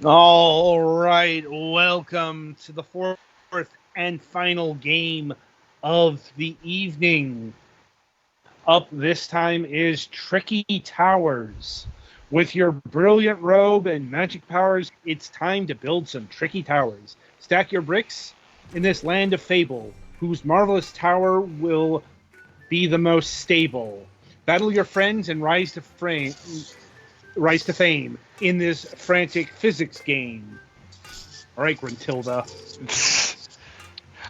All right, welcome to the fourth and final game of the evening. Up this time is Tricky Towers. With your brilliant robe and magic powers, it's time to build some tricky towers. Stack your bricks in this land of fable, whose marvelous tower will be the most stable. Battle your friends and rise to fame in this frantic physics game. All right, Grintilda.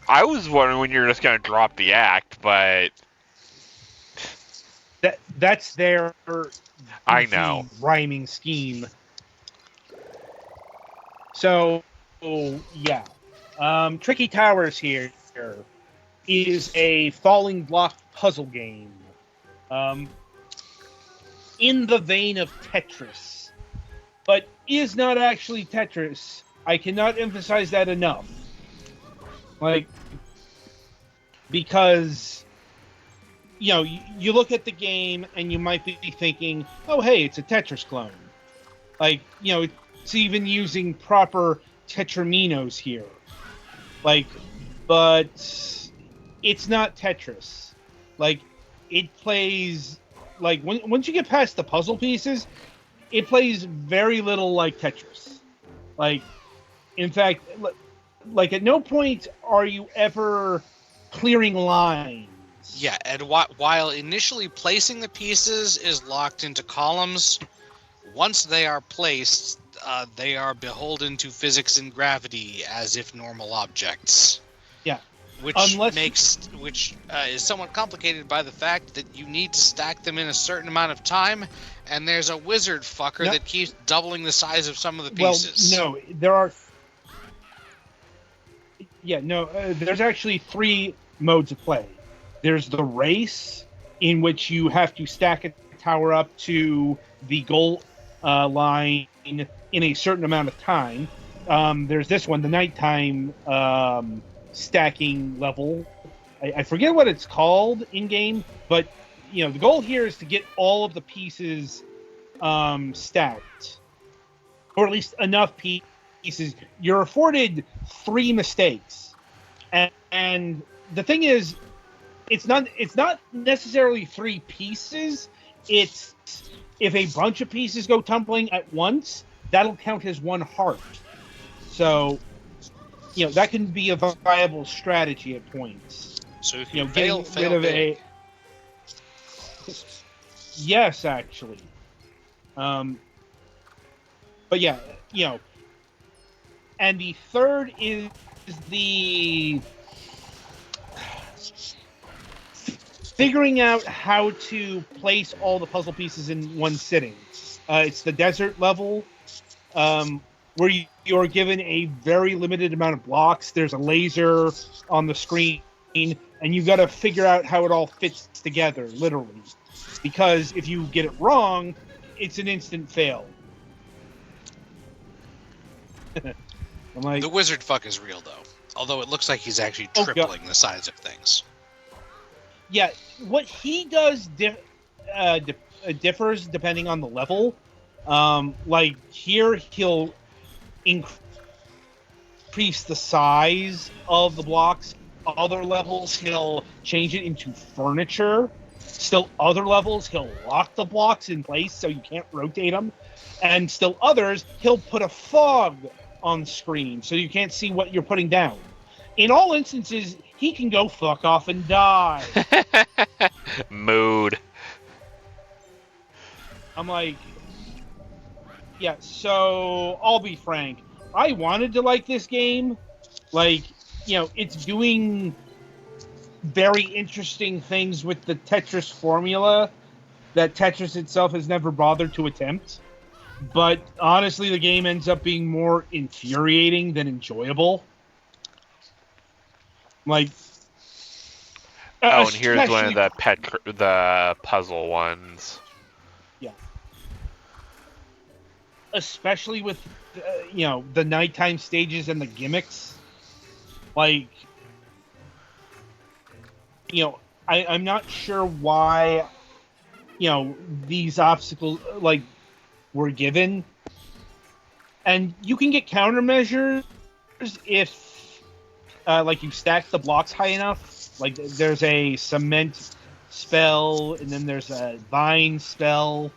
I was wondering when you were just going to drop the act, but That's their I know. goofy rhyming scheme. So yeah, Tricky Towers here is a falling block puzzle game, um, in the vein of Tetris, but is not actually Tetris. I cannot emphasize that enough. Like, because you look at the game and you might be thinking, oh hey, it's a Tetris clone. Like, it's even using proper tetraminos here. Like, but it's not Tetris. Like, it plays like once you get past the puzzle pieces, it plays very little like Tetris. Like, in fact, like at no point are you ever clearing lines. Yeah, and while initially placing the pieces is locked into columns, once they are placed, they are beholden to physics and gravity as if normal objects. Yeah. Which Unless is somewhat complicated by the fact that you need to stack them in a certain amount of time, and there's a wizard fucker that keeps doubling the size of some of the pieces. Well, no, there are. Yeah, no, there's actually three modes of play. There's the race, in which you have to stack a tower up to the goal line in a certain amount of time. There's this one, the nighttime stacking level. I forget what it's called in game, but the goal here is to get all of the pieces stacked, or at least enough pieces. You're afforded 3 mistakes, and the thing is, it's not necessarily 3 pieces. It's if a bunch of pieces go tumbling at once, that'll count as 1 heart. So, that can be a viable strategy at points. So if you fail big. Yes, actually. But yeah, and the third is the figuring out how to place all the puzzle pieces in one sitting. It's the desert level, where you're given a very limited amount of blocks. There's a laser on the screen, and you've got to figure out how it all fits together, literally. Because if you get it wrong, it's an instant fail. I'm like, the wizard fuck is real, though. Although it looks like he's actually tripling the size of things. Yeah, what he does differs depending on the level. Like here, he'll increase the size of the blocks. Other levels, he'll change it into furniture. Still other levels, he'll lock the blocks in place so you can't rotate them. And still others, he'll put a fog on screen so you can't see what you're putting down. In all instances, he can go fuck off and die. Mood. I'm like, yeah, so I'll be frank. I wanted to like this game. Like, it's doing very interesting things with the Tetris formula that Tetris itself has never bothered to attempt. But honestly, the game ends up being more infuriating than enjoyable. Like, and here's one of the puzzle ones. Yeah. Especially with the nighttime stages and the gimmicks. Like, I'm not sure why these obstacles were given. And you can get countermeasures if, like, you stack the blocks high enough. Like, there's a cement spell, and then there's a vine spell.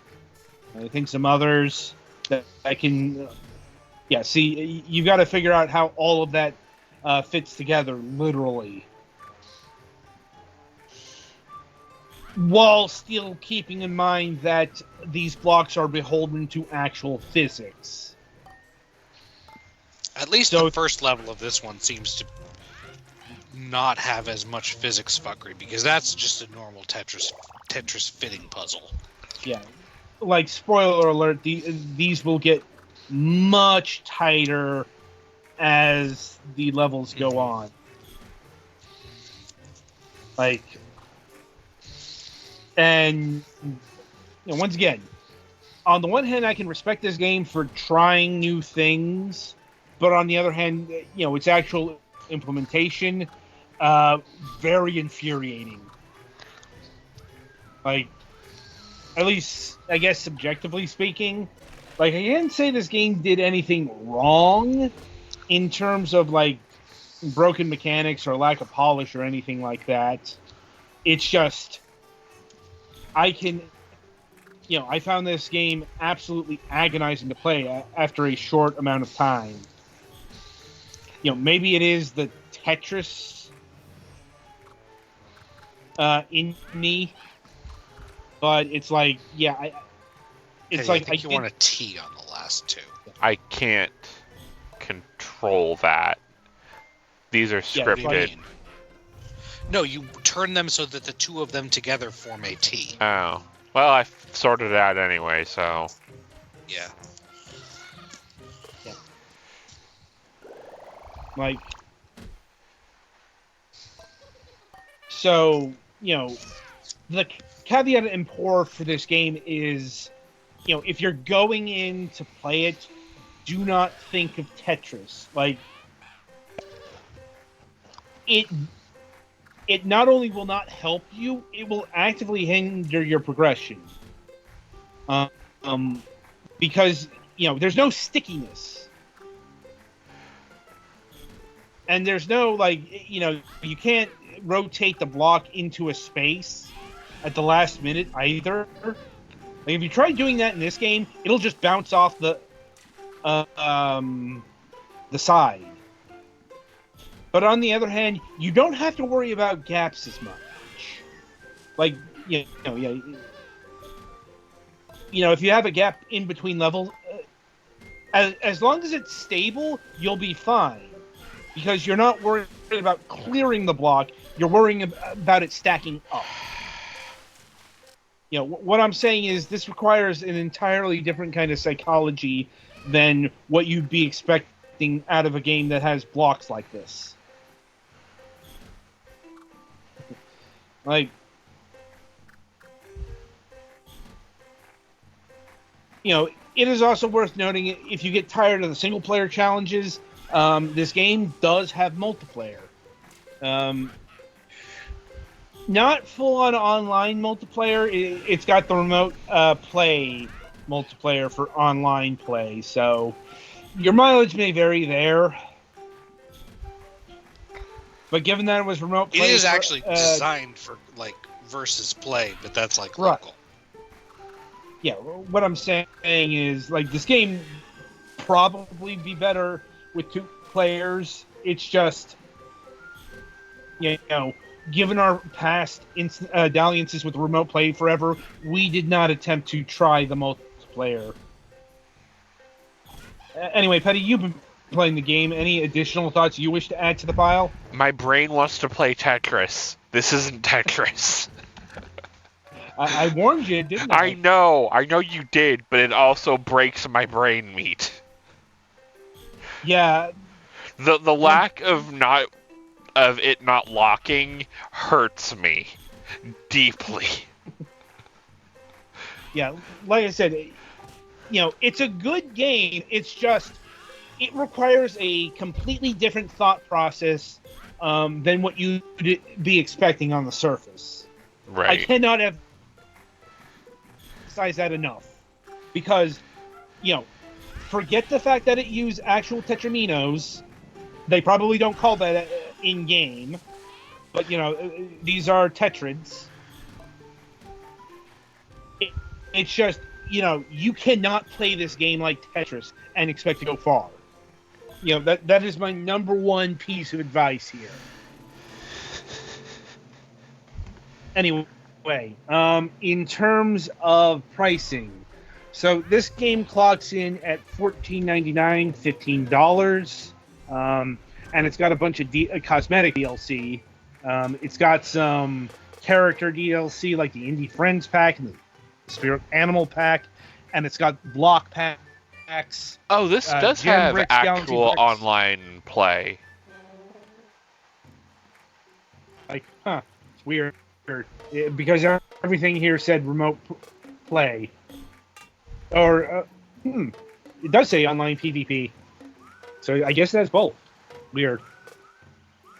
I think some others that I can. Yeah, see, you got to figure out how all of that fits together, literally, while still keeping in mind that these blocks are beholden to actual physics. At least the first level of this one seems to not have as much physics fuckery, because that's just a normal Tetris fitting puzzle. Yeah, like, spoiler alert, these will get much tighter as the levels go on. Like, and once again, on the one hand, I can respect this game for trying new things, but on the other hand, its actual implementation, very infuriating. Like, at least, I guess, subjectively speaking, like, I can't say this game did anything wrong in terms of, like, broken mechanics or lack of polish or anything like that. It's just, I found this game absolutely agonizing to play after a short amount of time. Maybe it is the Tetris in me, but it's like, it's like, I think you want a T on the last two. I can't control that. These are scripted. No, you turn them so that the two of them together form a T. Oh. Well, I sorted it out anyway, so... Yeah. Like... So, the caveat emptor for this game is, if you're going in to play it, do not think of Tetris. Like, it not only will not help you, it will actively hinder your progression. Because, there's no stickiness. And there's no, like, you can't rotate the block into a space at the last minute either. Like, if you try doing that in this game, it'll just bounce off the side. But on the other hand, you don't have to worry about gaps as much. Like, if you have a gap in between levels, as long as it's stable, you'll be fine. Because you're not worried about clearing the block, you're worrying about it stacking up. What I'm saying is this requires an entirely different kind of psychology than what you'd be expecting out of a game that has blocks like this. Like, it is also worth noting, if you get tired of the single-player challenges, this game does have multiplayer. Not full-on online multiplayer. It's got the remote play multiplayer for online play, so your mileage may vary there. But given that it was remote play... It is actually designed for, like, versus play, but that's, like, local. Yeah, what I'm saying is, like, this game probably be better with 2 players. It's just, given our past dalliances with remote play forever, we did not attempt to try the multiplayer. Anyway, Petty, you've been playing the game. Any additional thoughts you wish to add to the pile? My brain wants to play Tetris. This isn't Tetris. I warned you, didn't I? I know you did, but it also breaks my brain meat. Yeah. The lack of it not locking hurts me deeply. Yeah, like I said, it's a good game. It's just, it requires a completely different thought process than what you'd be expecting on the surface. Right. I cannot emphasize that enough. Because, forget the fact that it used actual tetraminos. They probably don't call that in game, but these are tetrads. It's just you cannot play this game like Tetris and expect to go far. That is my number one piece of advice here. Anyway, in terms of pricing, so this game clocks in at $14.99, $15, and it's got a bunch of cosmetic DLC. It's got some character DLC like the Indie Friends pack and the Spirit Animal pack, and it's got block packs. Oh, this does have Bricks, actual online play. Like, it's weird. Because everything here said remote play. Or, it does say online PvP. So I guess that's both. Weird.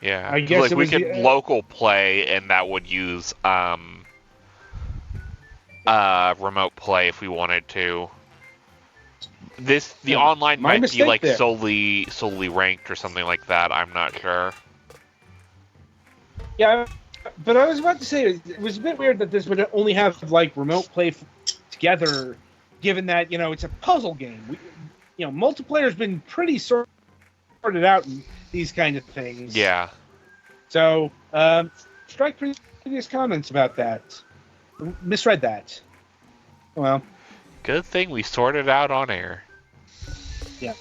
Yeah. I guess we could local play, and that would use remote play if we wanted to. The online might be like there. solely ranked or something like that. I'm not sure. Yeah, but I was about to say it was a bit weird that this would only have like remote play together, given that it's a puzzle game. Multiplayer's been pretty sorted out in these kind of things. Yeah. So, strike previous comments about that. Misread that. Well, good thing we sorted out on air. Yeah.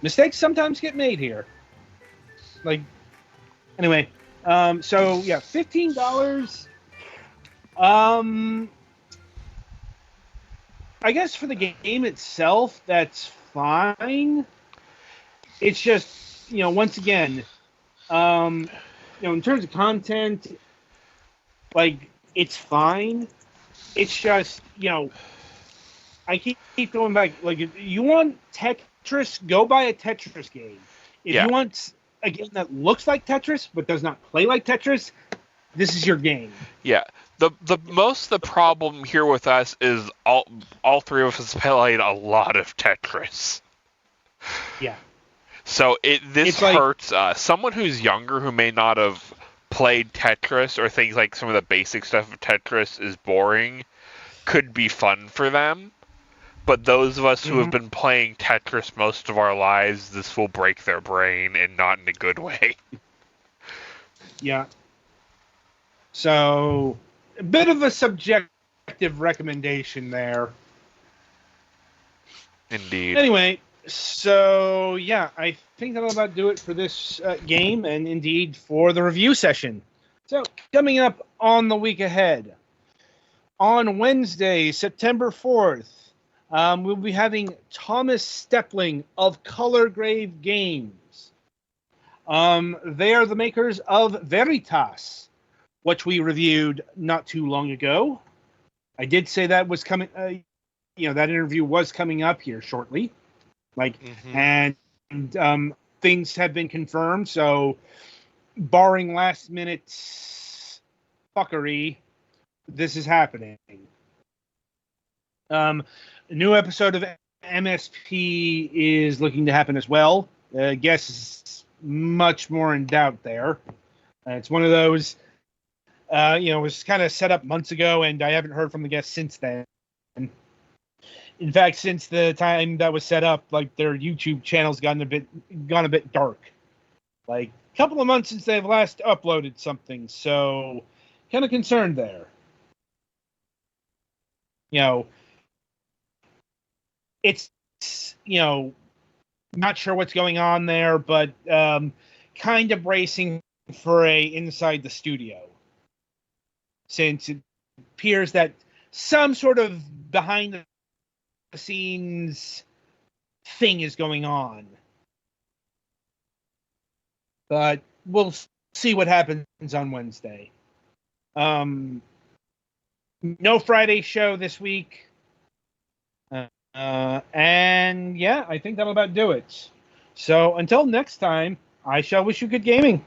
Mistakes sometimes get made here. Anyway, so yeah, $15. I guess for the game itself, that's fine. It's just, once again, in terms of content, it's fine. It's just, I keep going back. If you want Tetris, go buy a Tetris game. If you want a game that looks like Tetris but does not play like Tetris, this is your game. Yeah. The problem here with us is all three of us played a lot of Tetris. Yeah. So this hurts us. Someone who's younger who may not have played Tetris or thinks like some of the basic stuff of Tetris is boring could be fun for them. But those of us who have been playing Tetris most of our lives, this will break their brain and not in a good way. Yeah. So, a bit of a subjective recommendation there. Indeed. Anyway, so yeah, I think that'll about do it for this game and indeed for the review session. So, coming up on the week ahead, on Wednesday, September 4th, we'll be having Thomas Stepling of Color Grave Games. They are the makers of Veritas, which we reviewed not too long ago. I did say that was coming, that interview was coming up here shortly. And things have been confirmed, so barring last minute fuckery, this is happening. A new episode of MSP is looking to happen as well. I guess it's much more in doubt there. It's one of those, it was kind of set up months ago, and I haven't heard from the guests since then. In fact, since the time that was set up, their YouTube channel's gone a bit dark. A couple of months since they've last uploaded something, so kind of concerned there. It's, not sure what's going on there, but kind of bracing for a inside the studio. Since it appears that some sort of behind the scenes thing is going on. But we'll see what happens on Wednesday. No Friday show this week. And yeah, I think that'll about do it. So until next time, I shall wish you good gaming.